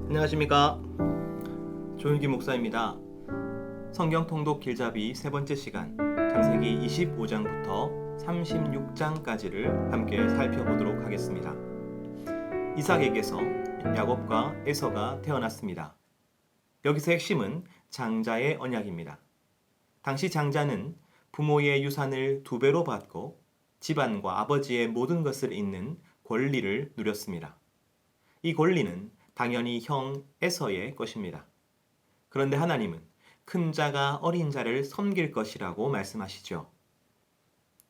안녕하십니까, 조윤기 목사입니다. 성경 통독 길잡이 세 번째 시간, 창세기 25장부터 36장까지를 함께 살펴보도록 하겠습니다. 이삭에게서 야곱과 에서가 태어났습니다. 여기서 핵심은 장자의 언약입니다. 당시 장자는 부모의 유산을 2배로 받고 집안과 아버지의 모든 것을 잇는 권리를 누렸습니다. 이 권리는 당연히 형 에서의 것입니다. 그런데 하나님은 큰 자가 어린 자를 섬길 것이라고 말씀하시죠.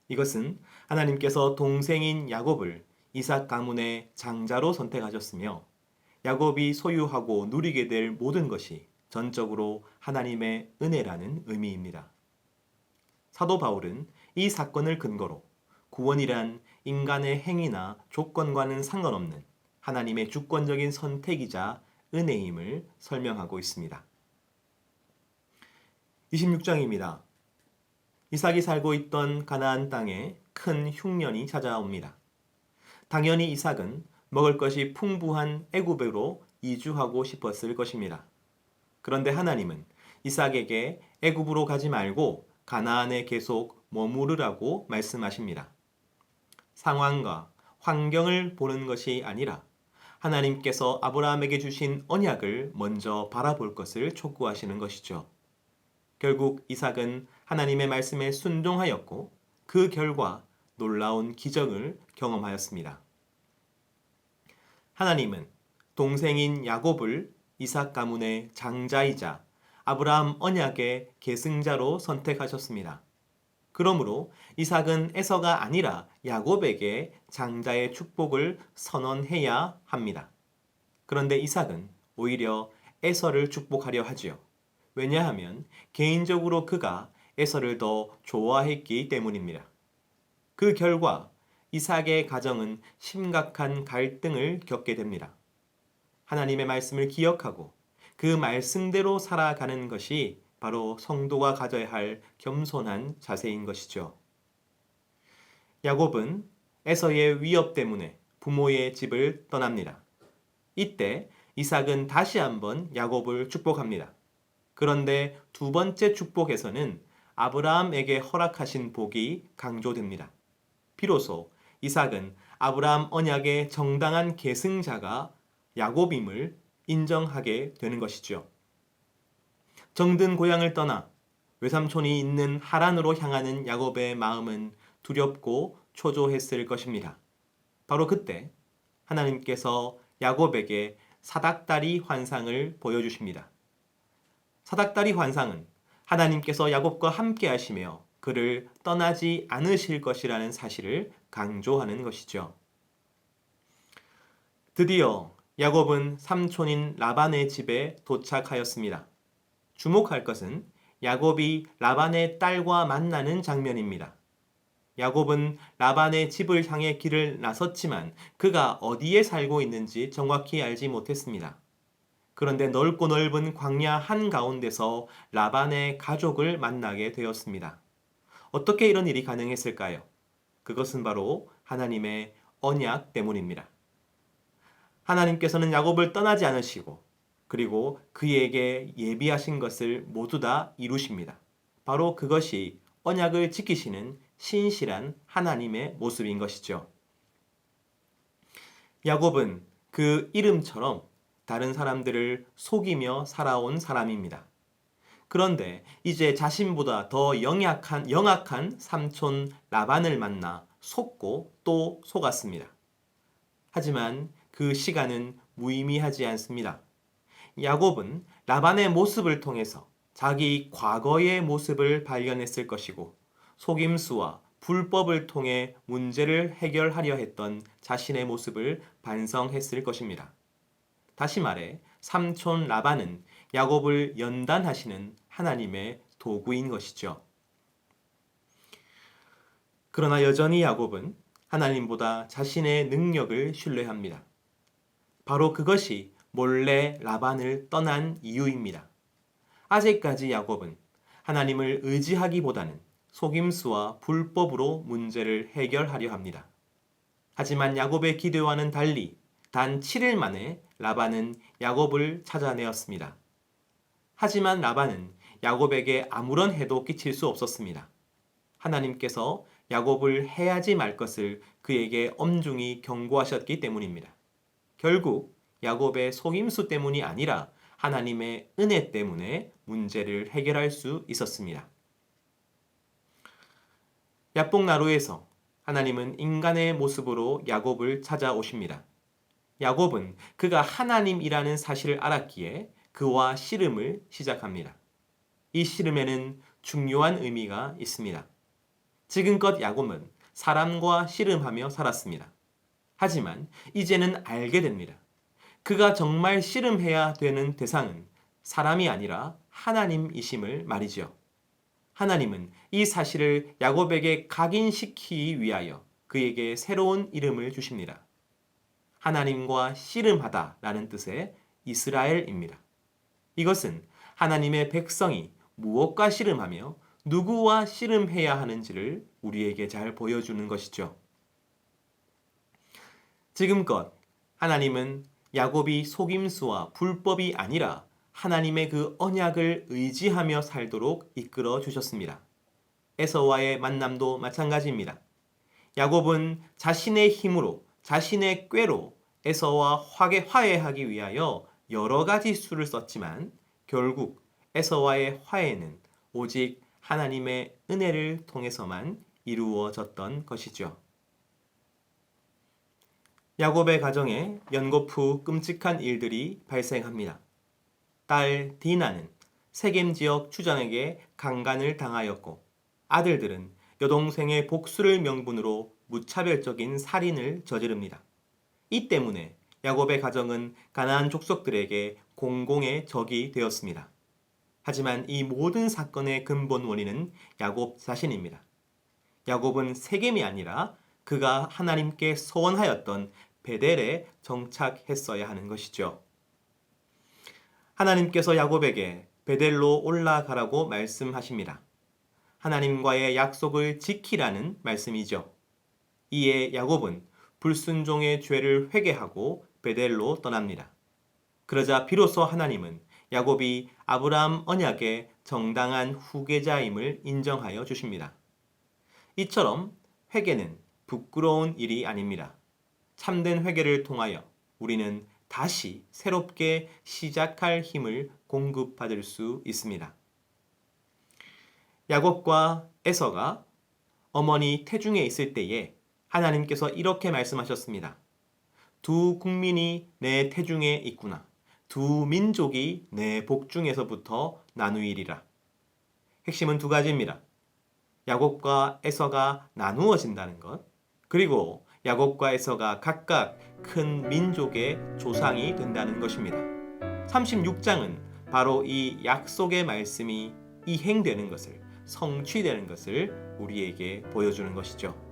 이것은 하나님께서 동생인 야곱을 이삭 가문의 장자로 선택하셨으며 야곱이 소유하고 누리게 될 모든 것이 전적으로 하나님의 은혜라는 의미입니다. 사도 바울은 이 사건을 근거로 구원이란 인간의 행위나 조건과는 상관없는 하나님의 주권적인 선택이자 은혜임을 설명하고 있습니다. 26장입니다. 이삭이 살고 있던 가나안 땅에 큰 흉년이 찾아옵니다. 당연히 이삭은 먹을 것이 풍부한 애굽으로 이주하고 싶었을 것입니다. 그런데 하나님은 이삭에게 애굽으로 가지 말고 가나안에 계속 머무르라고 말씀하십니다. 상황과 환경을 보는 것이 아니라 하나님께서 아브라함에게 주신 언약을 먼저 바라볼 것을 촉구하시는 것이죠. 결국 이삭은 하나님의 말씀에 순종하였고 그 결과 놀라운 기적을 경험하였습니다. 하나님은 동생인 야곱을 이삭 가문의 장자이자 아브라함 언약의 계승자로 선택하셨습니다. 그러므로 이삭은 에서가 아니라 야곱에게 장자의 축복을 선언해야 합니다. 그런데 이삭은 오히려 에서를 축복하려 하지요. 왜냐하면 개인적으로 그가 에서를 더 좋아했기 때문입니다. 그 결과 이삭의 가정은 심각한 갈등을 겪게 됩니다. 하나님의 말씀을 기억하고 그 말씀대로 살아가는 것이 바로 성도가 가져야 할 겸손한 자세인 것이죠. 야곱은 에서의 위협 때문에 부모의 집을 떠납니다. 이때 이삭은 다시 한번 야곱을 축복합니다. 그런데 2번째 축복에서는 아브라함에게 허락하신 복이 강조됩니다. 비로소 이삭은 아브라함 언약의 정당한 계승자가 야곱임을 인정하게 되는 것이죠. 정든 고향을 떠나 외삼촌이 있는 하란으로 향하는 야곱의 마음은 두렵고 초조했을 것입니다. 바로 그때 하나님께서 야곱에게 사닥다리 환상을 보여주십니다. 사닥다리 환상은 하나님께서 야곱과 함께 하시며 그를 떠나지 않으실 것이라는 사실을 강조하는 것이죠. 드디어 야곱은 삼촌인 라반의 집에 도착하였습니다. 주목할 것은 야곱이 라반의 딸과 만나는 장면입니다. 야곱은 라반의 집을 향해 길을 나섰지만 그가 어디에 살고 있는지 정확히 알지 못했습니다. 그런데 넓고 넓은 광야 한가운데서 라반의 가족을 만나게 되었습니다. 어떻게 이런 일이 가능했을까요? 그것은 바로 하나님의 언약 때문입니다. 하나님께서는 야곱을 떠나지 않으시고 그리고 그에게 예비하신 것을 모두 다 이루십니다. 바로 그것이 언약을 지키시는 신실한 하나님의 모습인 것이죠. 야곱은 그 이름처럼 다른 사람들을 속이며 살아온 사람입니다. 그런데 이제 자신보다 더 영악한 삼촌 라반을 만나 속고 또 속았습니다. 하지만 그 시간은 무의미하지 않습니다. 야곱은 라반의 모습을 통해서 자기 과거의 모습을 발견했을 것이고 속임수와 불법을 통해 문제를 해결하려 했던 자신의 모습을 반성했을 것입니다. 다시 말해 삼촌 라반은 야곱을 연단하시는 하나님의 도구인 것이죠. 그러나 여전히 야곱은 하나님보다 자신의 능력을 신뢰합니다. 바로 그것이 몰래 라반을 떠난 이유입니다. 아직까지 야곱은 하나님을 의지하기보다는 속임수와 불법으로 문제를 해결하려 합니다. 하지만 야곱의 기대와는 달리 단 7일 만에 라반은 야곱을 찾아내었습니다. 하지만 라반은 야곱에게 아무런 해도 끼칠 수 없었습니다. 하나님께서 야곱을 해하지 말 것을 그에게 엄중히 경고하셨기 때문입니다. 결국 야곱의 속임수 때문이 아니라 하나님의 은혜 때문에 문제를 해결할 수 있었습니다. 야복나루에서 하나님은 인간의 모습으로 야곱을 찾아오십니다. 야곱은 그가 하나님이라는 사실을 알았기에 그와 씨름을 시작합니다. 이 씨름에는 중요한 의미가 있습니다. 지금껏 야곱은 사람과 씨름하며 살았습니다. 하지만 이제는 알게 됩니다. 그가 정말 씨름해야 되는 대상은 사람이 아니라 하나님이심을 말이죠. 하나님은 이 사실을 야곱에게 각인시키기 위하여 그에게 새로운 이름을 주십니다. 하나님과 씨름하다라는 뜻의 이스라엘입니다. 이것은 하나님의 백성이 무엇과 씨름하며 누구와 씨름해야 하는지를 우리에게 잘 보여주는 것이죠. 지금껏 하나님은 야곱이 속임수와 불법이 아니라 하나님의 그 언약을 의지하며 살도록 이끌어 주셨습니다. 에서와의 만남도 마찬가지입니다. 야곱은 자신의 힘으로, 자신의 꾀로 에서와 화해하기 위하여 여러 가지 수를 썼지만 결국 에서와의 화해는 오직 하나님의 은혜를 통해서만 이루어졌던 것이죠. 야곱의 가정에 연거푸 끔찍한 일들이 발생합니다. 딸 디나는 세겜 지역 추장에게 강간을 당하였고 아들들은 여동생의 복수를 명분으로 무차별적인 살인을 저지릅니다. 이 때문에 야곱의 가정은 가나안 족속들에게 공공의 적이 되었습니다. 하지만 이 모든 사건의 근본 원인은 야곱 자신입니다. 야곱은 세겜이 아니라 그가 하나님께 소원하였던 베델에 정착했어야 하는 것이죠. 하나님께서 야곱에게 베델로 올라가라고 말씀하십니다. 하나님과의 약속을 지키라는 말씀이죠. 이에 야곱은 불순종의 죄를 회개하고 베델로 떠납니다. 그러자 비로소 하나님은 야곱이 아브라함 언약의 정당한 후계자임을 인정하여 주십니다. 이처럼 회개는 부끄러운 일이 아닙니다. 참된 회개를 통하여 우리는 다시 새롭게 시작할 힘을 공급받을 수 있습니다. 야곱과 에서가 어머니 태중에 있을 때에 하나님께서 이렇게 말씀하셨습니다. 두 국민이 내 태중에 있구나. 두 민족이 내 복중에서부터 나누이리라. 핵심은 두 가지입니다. 야곱과 에서가 나누어진다는 것, 그리고 야곱과 에서가 각각 큰 민족의 조상이 된다는 것입니다. 36장은 바로 이 약속의 말씀이 이행되는 것을, 성취되는 것을 우리에게 보여주는 것이죠.